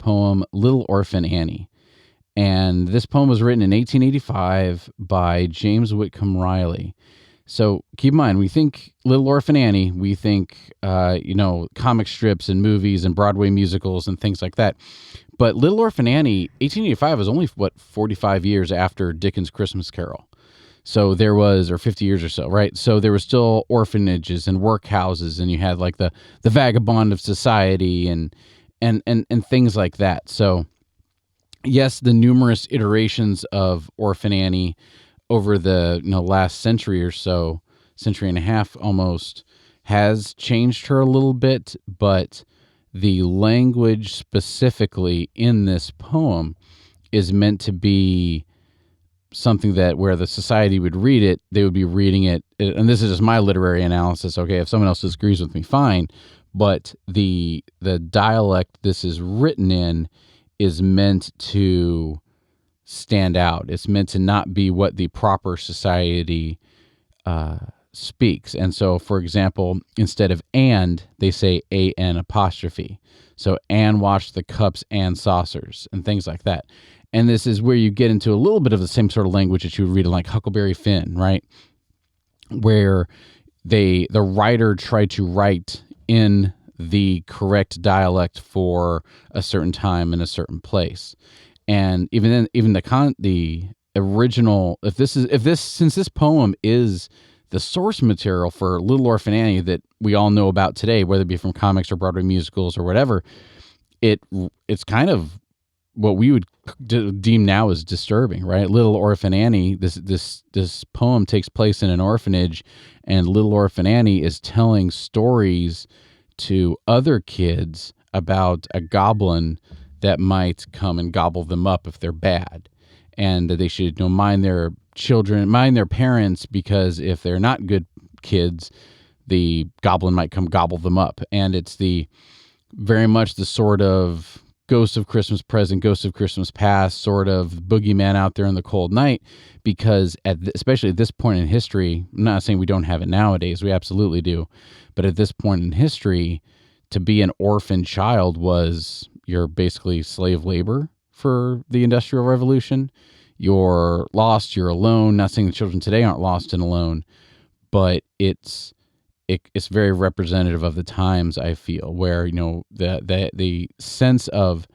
poem Little Orphan Annie. And this poem was written in 1885 by James Whitcomb Riley. So keep in mind, we think Little Orphan Annie, we think, comic strips and movies and Broadway musicals and things like that. But Little Orphan Annie, 1885 was only, 45 years after Dickens' Christmas Carol. So there was, or 50 years or so, right? So there were still orphanages and workhouses, and you had like the vagabond of society and things like that. So yes, the numerous iterations of Orphan Annie over the last century or so, century and a half almost, has changed her a little bit, but the language specifically in this poem is meant to be something that where the society would read it, they would be reading it, and this is just my literary analysis, okay, if someone else disagrees with me, fine, but the dialect this is written in is meant to stand out. It's meant to not be what the proper society speaks. And so, for example, instead of and, they say an apostrophe. So Anne washed the cups and saucers and things like that. And this is where you get into a little bit of the same sort of language that you would read in like Huckleberry Finn, right? Where the writer tried to write in the correct dialect for a certain time in a certain place. And even the original, since this poem is the source material for Little Orphan Annie that we all know about today, whether it be from comics or Broadway musicals or whatever, it's kind of what we would deem now as disturbing, right? Little Orphan Annie, this poem takes place in an orphanage, and Little Orphan Annie is telling stories to other kids about a goblin that might come and gobble them up if they're bad, and that they should mind their children, mind their parents, because if they're not good kids, the goblin might come gobble them up. And it's very much the sort of Ghost of Christmas Present, Ghost of Christmas Past sort of boogeyman out there in the cold night, because especially at this point in history, I'm not saying we don't have it nowadays, we absolutely do, but at this point in history, to be an orphan child you're basically slave labor for the Industrial Revolution. You're lost, you're alone. Not saying the children today aren't lost and alone, but it's very representative of the times, I feel, where the sense of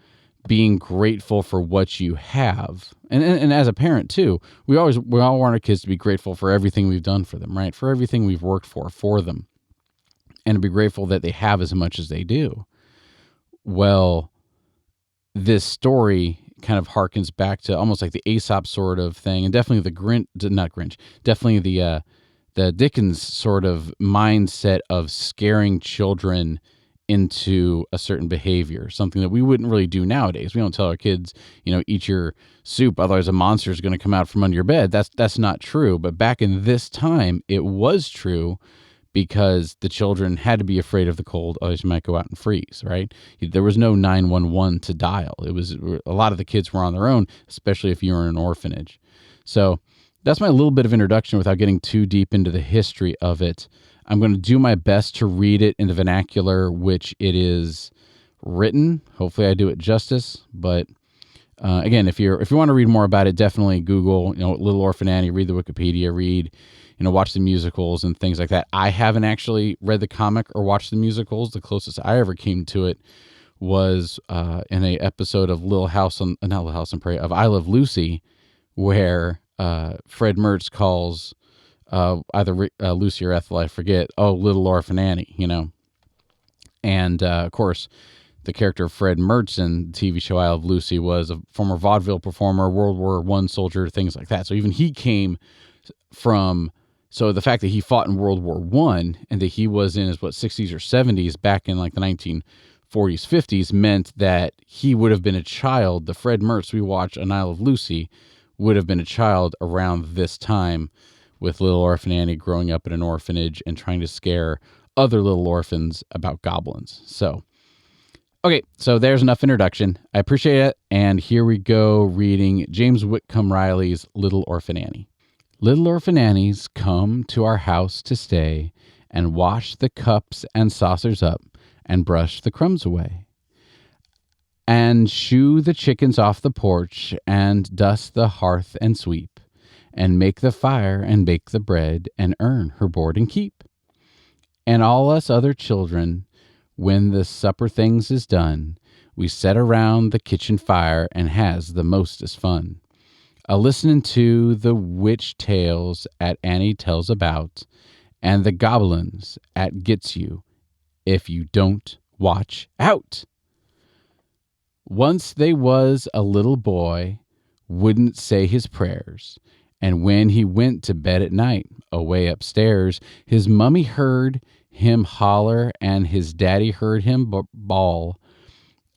being grateful for what you have, and as a parent too, we all want our kids to be grateful for everything we've done for them, right? For everything we've worked for them, and to be grateful that they have as much as they do. Well, this story kind of harkens back to almost like the Aesop sort of thing, and definitely definitely the Dickens sort of mindset of scaring children into a certain behavior, something that we wouldn't really do nowadays. We don't tell our kids, eat your soup, otherwise a monster is going to come out from under your bed. That's not true. But back in this time, it was true, because the children had to be afraid of the cold, otherwise you might go out and freeze, right? There was no 911 to dial. A lot of the kids were on their own, especially if you were in an orphanage. So that's my little bit of introduction without getting too deep into the history of it. I'm going to do my best to read it in the vernacular which it is written. Hopefully I do it justice, but again, if you want to read more about it, definitely Google, Little Orphan Annie, read the Wikipedia, watch the musicals and things like that. I haven't actually read the comic or watched the musicals. The closest I ever came to it was in a episode of of I Love Lucy, where Fred Mertz calls either Lucy or Ethel, I forget, Little Orphan Annie, And of course, the character of Fred Mertz in the TV show I Love Lucy was a former vaudeville performer, World War I soldier, things like that. So even he came from... So the fact that he fought in World War I and that he was in his 60s or 70s back in like the 1940s, 50s meant that he would have been a child. The Fred Mertz we watch on I Love Lucy would have been a child around this time, with Little Orphan Annie growing up in an orphanage and trying to scare other little orphans about goblins. So, okay, so there's enough introduction. I appreciate it. And here we go, reading James Whitcomb Riley's Little Orphan Annie. Little orphan Annies come to our house to stay, and wash the cups and saucers up, and brush the crumbs away. and shoo the chickens off the porch, and dust the hearth and sweep, and make the fire and bake the bread, and earn her board and keep. And all us other children, when the supper things is done, we set around the kitchen fire and has the mostest fun. A listening to the witch tales at Annie tells about, and the goblins at gets you if you don't watch out. Once they was a little boy, wouldn't say his prayers, and when he went to bed at night, away upstairs, his mummy heard him holler and his daddy heard him bawl,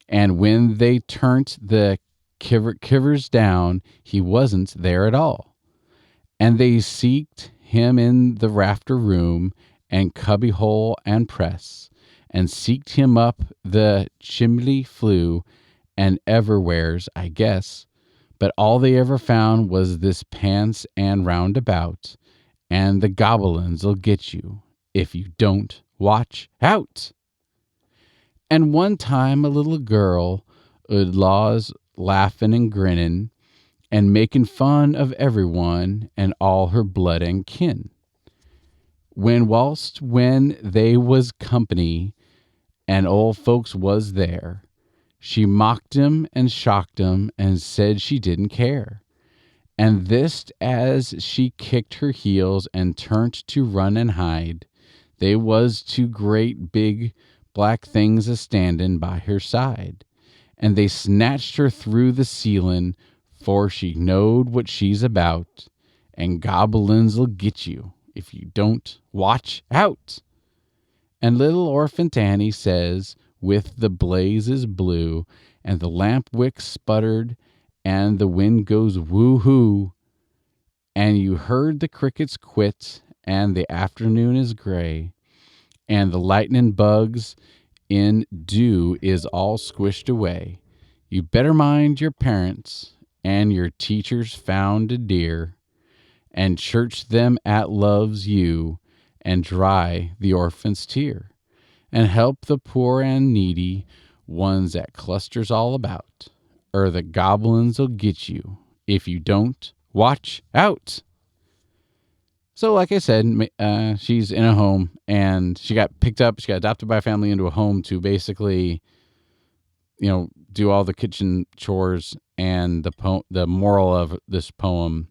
and when they turned the kivers down, he wasn't there at all. And they seeked him in the rafter room and cubbyhole and press, and seeked him up the chimney flue, and everywheres, I guess. But all they ever found was this pants and roundabout, and the goblins'll get you if you don't watch out. And one time a little girl ud laws laughing and grinning, and making fun of everyone and all her blood and kin. When they was company and old folks was there, she mocked 'em and shocked 'em and said she didn't care. And this as she kicked her heels and turned to run and hide, they was two great big black things a-standin' by her side. And they snatched her through the ceiling, for she knowed what she's about, and goblins'll get you if you don't watch out. And little Orphant Annie says, with the blazes blue, and the lamp wick sputtered, and the wind goes woo-hoo, and you heard the crickets quit, and the afternoon is gray, and the lightning bugs in dew is all squished away. You better mind your parents, and your teachers found dear, and church them at loves you, and dry the orphan's tear, and help the poor and needy ones that clusters all about, or the goblins'll get you if you don't watch out. So like I said, she's in a home, and she got picked up, she got adopted by a family into a home to basically, do all the kitchen chores. And the moral of this poem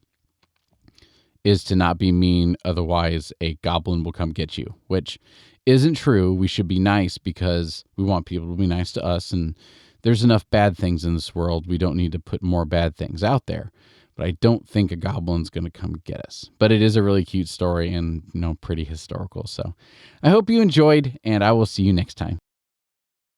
is to not be mean, otherwise a goblin will come get you, which isn't true. We should be nice because we want people to be nice to us, and there's enough bad things in this world. We don't need to put more bad things out there. But I don't think a goblin's going to come get us. But it is a really cute story and, pretty historical. So I hope you enjoyed, and I will see you next time.